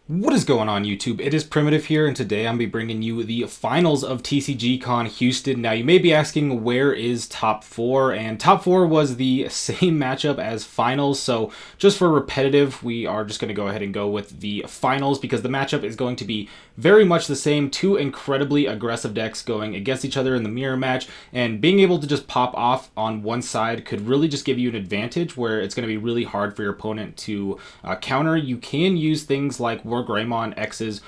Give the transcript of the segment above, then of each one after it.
What is going on, YouTube? It is Primitive here, and today I'm going to be bringing you the finals of TCG Con Houston. Now, you may be asking, where is top 4? And top 4 was the same matchup as finals, so just for repetitive, we are just going to go ahead and go with the finals because the matchup is going to be very much the same. Two incredibly aggressive decks going against each other in the mirror match, and being able to just pop off on one side could really just give you an advantage where it's going to be really hard for your opponent to counter. You can use things like WarGreymonX's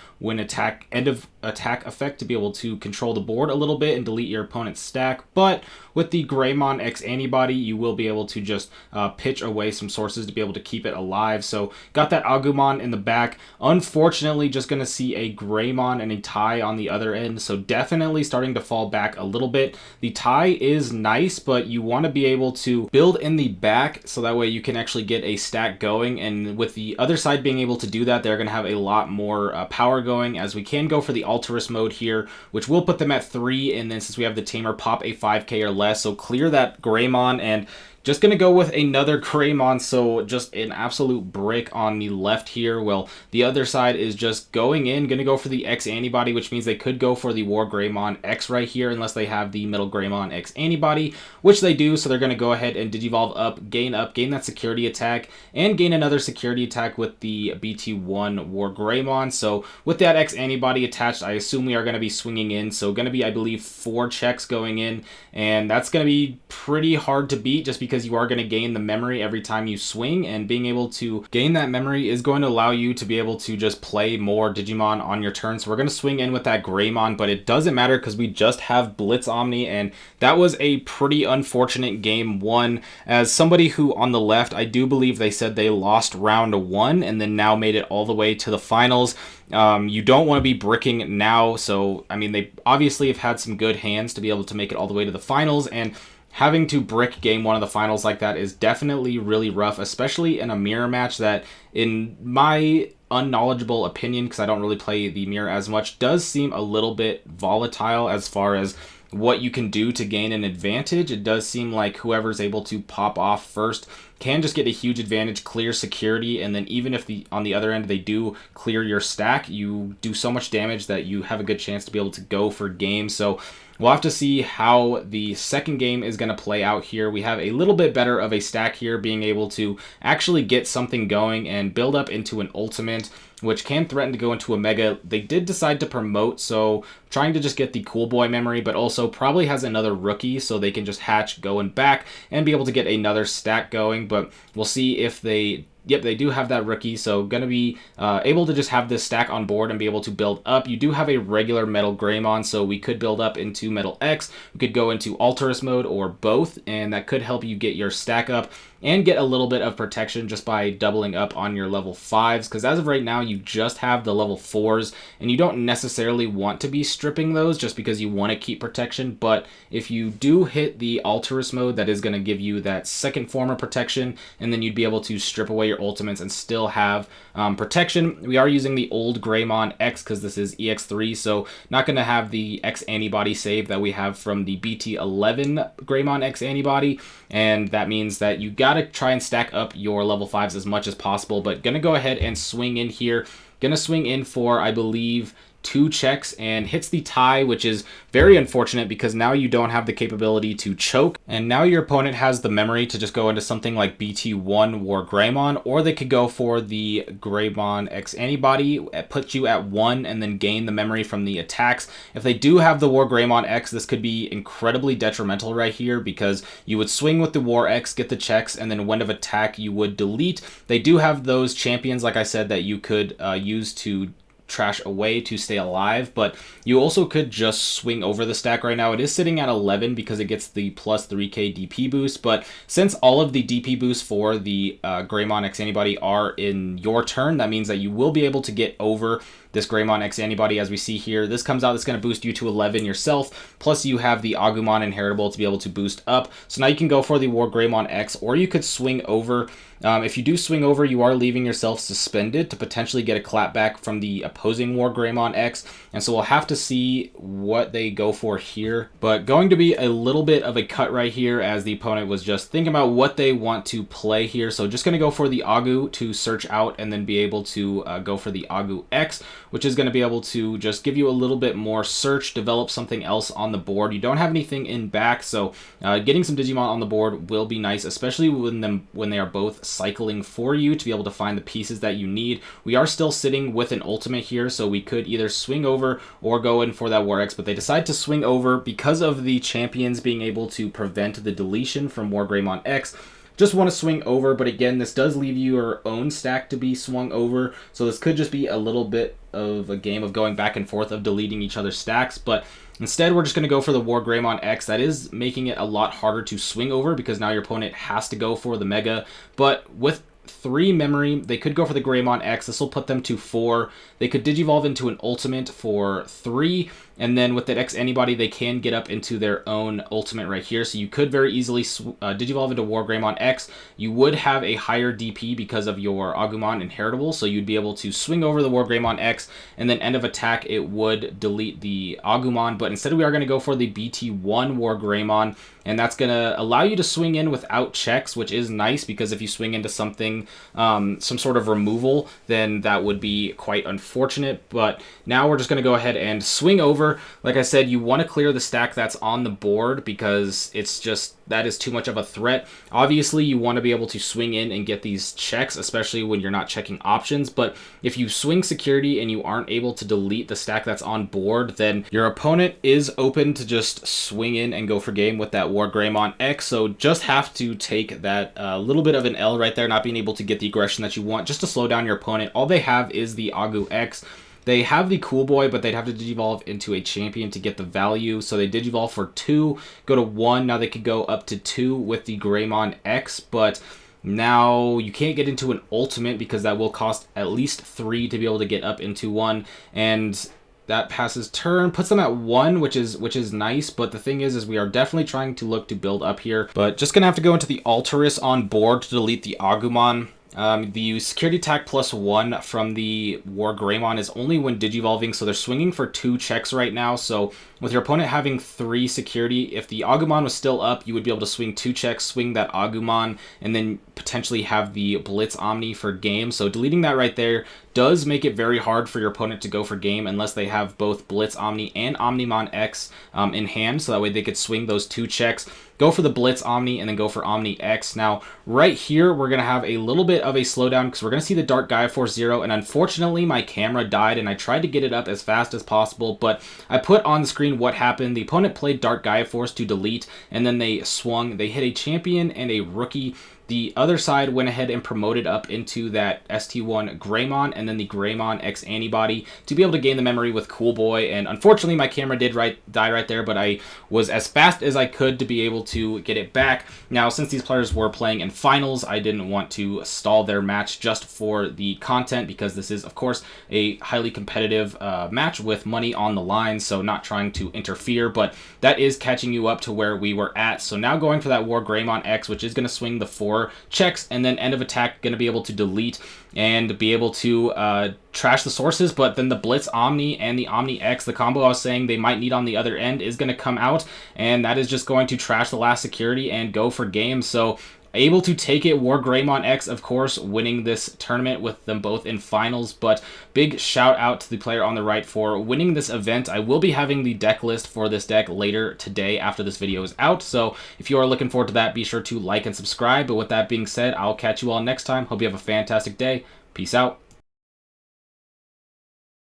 end of attack effect to be able to control the board a little bit and delete your opponent's stack, but with the WarGreymonX antibody, you will be able to just pitch away some sources to be able to keep it alive. So got that Agumon in the back. Unfortunately, just going to see a Greymon and a tie on the other end, so definitely starting to fall back a little bit. The tie is nice, but you want to be able to build in the back so that way you can actually get a stack going, and with the other side being able to do that, they're going to have a lot more power going, as we can go for the Alterous mode here, which will put them at 3, and then since we have the Tamer, pop a 5k or less, so clear that Greymon, and just going to go with another Greymon, so just an absolute brick on the left here. Well, the other side is just going in, going to go for the X antibody, which means they could go for the WarGreymonX right here, unless they have the middle GreymonX antibody, which they do, so they're going to go ahead and Digivolve up, gain that security attack, and gain another security attack with the BT1 WarGreymon. So with that X antibody attached, I assume we are going to be swinging in, so going to be, I believe, 4 checks going in, and that's going to be pretty hard to beat just because you are going to gain the memory every time you swing, and being able to gain that memory is going to allow you to be able to just play more Digimon on your turn. So we're going to swing in with that Greymon, but it doesn't matter because we just have Blitz Omni, and that was a pretty unfortunate game 1. As somebody who on the left, I do believe they said they lost round 1 and then now made it all the way to the finals. You don't want to be bricking now, so I mean, they obviously have had some good hands to be able to make it all the way to the finals, and having to brick game 1 of the finals like that is definitely really rough, especially in a mirror match that, in my unknowledgeable opinion, because I don't really play the mirror as much, does seem a little bit volatile as far as what you can do to gain an advantage. It does seem like whoever's able to pop off first can just get a huge advantage, clear security, and then even if on the other end they do clear your stack, you do so much damage that you have a good chance to be able to go for game. So we'll have to see how the second game is going to play out here. We have a little bit better of a stack here, being able to actually get something going and build up into an ultimate, which can threaten to go into a mega. They did decide to promote, so trying to just get the cool boy memory, but also probably has another rookie, so they can just hatch going back and be able to get another stack going. But we'll see if they... Yep, they do have that rookie, so going to be able to just have this stack on board and be able to build up. You do have a regular Metal Greymon, so we could build up into Metal X. We could go into Alterous mode or both, and that could help you get your stack up and get a little bit of protection just by doubling up on your level 5s, because as of right now, you just have the level 4s, and you don't necessarily want to be stripping those just because you want to keep protection. But if you do hit the Alterous mode, that is going to give you that second form of protection, and then you'd be able to strip away your ultimates and still have protection. We are using the old WarGreymonX because this is EX3, so not going to have the X antibody save that we have from the BT11 WarGreymonX antibody, and that means that you got to try and stack up your level 5s as much as possible. But gonna go ahead and swing in here. Gonna swing in for, I believe, 2 checks, and hits the tie, which is very unfortunate because now you don't have the capability to choke, and now your opponent has the memory to just go into something like BT1 WarGreymon, or they could go for the WarGreymonX antibody, put you at 1, and then gain the memory from the attacks. If they do have the WarGreymonX, this could be incredibly detrimental right here, because you would swing with the WarX, get the checks, and then when of attack you would delete. They do have those champions, like I said, that you could use to trash away to stay alive, but you also could just swing over the stack right now. It is sitting at 11 because it gets the plus 3k DP boost, but since all of the DP boosts for the WarGreymonX antibody are in your turn, that means that you will be able to get over this WarGreymonX antibody. As we see here, this comes out, that's going to boost you to 11 yourself, plus you have the Agumon inheritable to be able to boost up. So now you can go for the WarGreymonX, or you could swing over. If you do swing over, you are leaving yourself suspended to potentially get a clap back from the opponent opposing WarGreymonX, and so we'll have to see what they go for here. But going to be a little bit of a cut right here, as the opponent was just thinking about what they want to play here. So just going to go for the Agu to search out and then be able to go for the Agu X, which is going to be able to just give you a little bit more search, develop something else on the board. You don't have anything in back, so getting some Digimon on the board will be nice, especially when they are both cycling for you to be able to find the pieces that you need. We are still sitting with an ultimate here, so we could either swing over or go in for that War X, but they decide to swing over because of the champions being able to prevent the deletion from WarGreymonX. Just want to swing over, but again, this does leave your own stack to be swung over, so this could just be a little bit of a game of going back and forth of deleting each other's stacks, but instead we're just going to go for the WarGreymonX. That is making it a lot harder to swing over because now your opponent has to go for the Mega, but with 3 memory, they could go for the WarGreymonX. This will put them to 4. They could Digivolve into an ultimate for 3, and then with that X Antibody, they can get up into their own ultimate right here. So you could very easily Digivolve into WarGreymonX. You would have a higher DP because of your Agumon inheritable, so you'd be able to swing over the WarGreymonX, and then end of attack, it would delete the Agumon. But instead, we are going to go for the BT1 WarGreymon, and that's going to allow you to swing in without checks, which is nice because if you swing into something, some sort of removal, then that would be quite unfortunate. But now we're just going to go ahead and swing over. Like I said, you want to clear the stack that's on the board because it's just, that is too much of a threat. Obviously, you want to be able to swing in and get these checks, especially when you're not checking options. But if you swing security and you aren't able to delete the stack that's on board, then your opponent is open to just swing in and go for game with that WarGreymonX. So just have to take that little bit of an L right there, not being able to get the aggression that you want, just to slow down your opponent. All they have is the Agu X. They have the Cool Boy, but they'd have to Digivolve into a champion to get the value. So they Digivolve for 2, go to 1. Now they could go up to 2 with the WarGreymonX, but now you can't get into an ultimate because that will cost at least 3 to be able to get up into 1. And that passes turn, puts them at 1, which is nice. But the thing is we are definitely trying to look to build up here. But just going to have to go into the Alterus on board to delete the Agumon. The security attack +1 from the WarGreymon is only when Digivolving, so they're swinging for 2 checks right now. So with your opponent having 3 security, if the Agumon was still up, you would be able to swing 2 checks, swing that Agumon, and then potentially have the Blitz Omni for game. So deleting that right there does make it very hard for your opponent to go for game unless they have both Blitz Omni and Omnimon X in hand, so that way they could swing those 2 checks, go for the Blitz Omni, and then go for Omni X. Now, right here, we're going to have a little bit of a slowdown because we're going to see the Dark Gaia Force 0, and unfortunately, my camera died, and I tried to get it up as fast as possible, but I put on the screen what happened. The opponent played Dark Gaia Force to delete, and then they swung. They hit a champion and a rookie. The other side went ahead and promoted up into that ST1 Greymon and then the WarGreymonX Antibody to be able to gain the memory with Cool Boy. And unfortunately, my camera did die right there, but I was as fast as I could to be able to get it back. Now, since these players were playing in finals, I didn't want to stall their match just for the content because this is, of course, a highly competitive match with money on the line, so not trying to interfere, but that is catching you up to where we were at. So now going for that WarGreymonX, which is going to swing the 4 checks, and then end of attack going to be able to delete and be able to trash the sources, but then the Blitz Omni and the Omni X, the combo I was saying they might need on the other end, is going to come out, and that is just going to trash the last security and go for game. So able to take it, WarGreymonX, of course, winning this tournament with them both in finals, but big shout out to the player on the right for winning this event. I will be having the deck list for this deck later today after this video is out, so if you are looking forward to that, be sure to like and subscribe. But with that being said, I'll catch you all next time. Hope you have a fantastic day. Peace out.